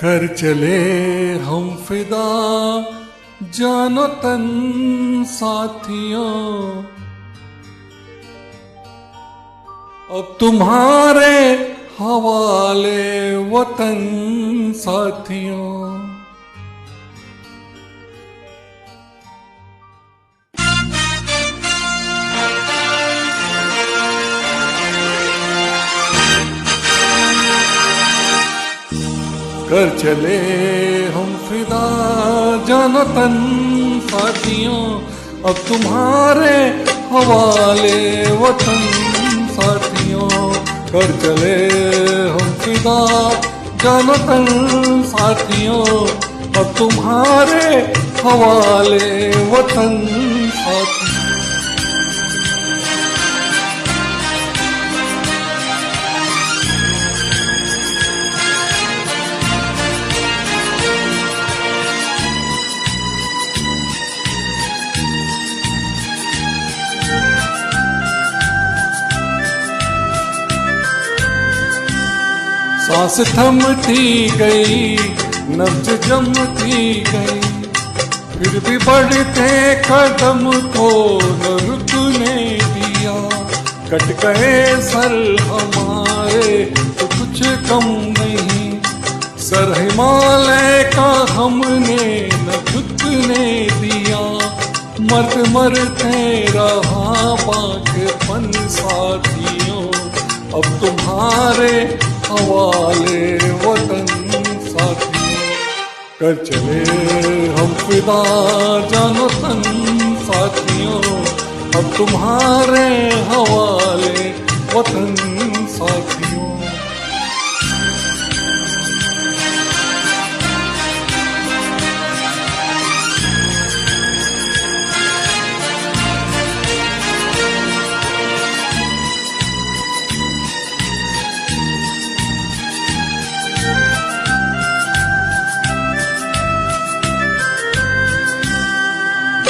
कर चले हम फिदा जानो तन साथियों, अब तुम्हारे हवाले वतन साथियों। कर चले हम फिदा जानो तन साथियों, अब तुम्हारे हवाले वतन साथियों। कर चले हम फिदा जानो तन साथियों, अब तुम्हारे हवाले वतन साथियों। सांस थमती गई, नब्ज जमती गई, फिर भी बढ़ते कदम को न रुकने दिया। कट गए सर हमारे तो कुछ कम नहीं, सर हिमालय का हमने न झुकने दिया। मरते मरते रहा बाक़ीपन साथियों, अब तुम्हारे हवाले वतन साथियों। कर चले हम फिदा जानो तन साथियों, अब तुम्हारे हवाले वतन साथियों।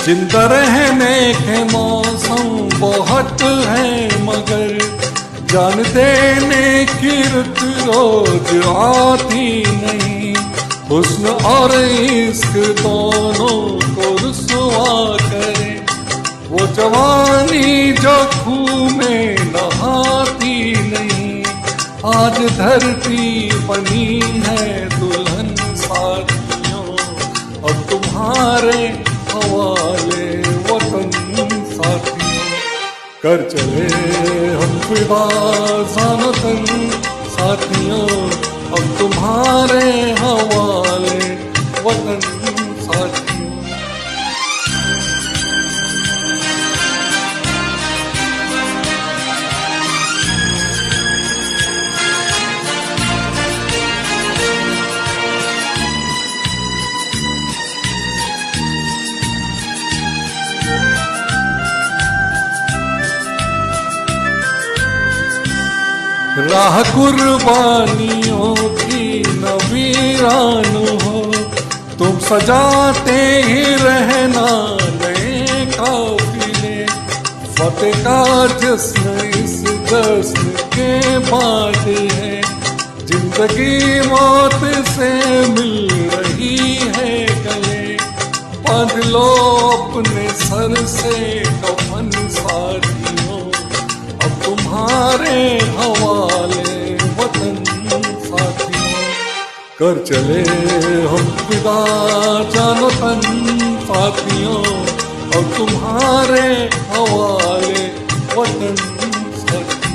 जिंदा रहने के मौसम बहुत है, मगर जान देने की रुत रोज आती नहीं। हुस्न और इश्क दोनों को रुसवा करे वो जवानी जो खून में नहाती नहीं। आज धरती बनी है दुल्हन साथियों, अब तुम्हारे हवाले वतन साथियों। कर चले हम फिदा जानो तन साथियों, अब तुम्हारे हवाले वतन साथियों। राह कुर्बानियों की न वीरान हो, तुम सजाते ही रहना नए काफिले। फतेह का जश्न इस जश्न के बाद है, जिंदगी मौत से मिल रही है गले। बांध लो अपने सर से कफन साथियों, अब तुम्हारे हवाले वतन साथियों। कर चले हम फिदा जानो तन साथियों, अब तुम्हारे हवाले वतन साथियों।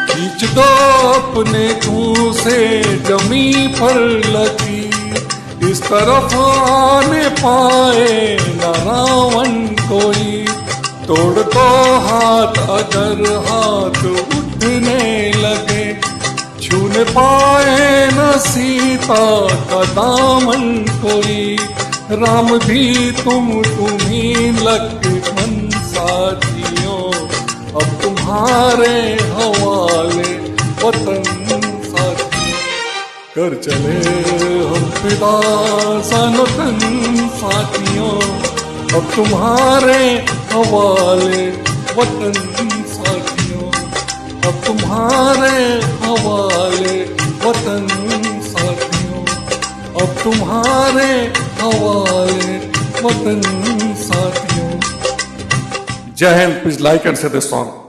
खींच दो अपने मुंह से जमी पर लगी, इस तरफ आने पाए न रावण कोई। तोड़ दो हाथ अगर हाथ उठने लगे, छूने पाए न सीता का दामन कोई। राम भी तुम्ही लक्ष्मण साथियों, अब तुम्हारे हवाले वतन साथियों। कर चले हम फिदा सनतन साथियों, अब तुम्हारे हवाले वतन साथियों, अब तुम्हारे हवाले वतन साथियों, अब तुम्हारे हवाले वतन साथियों। जय Hind. Please like and share this song.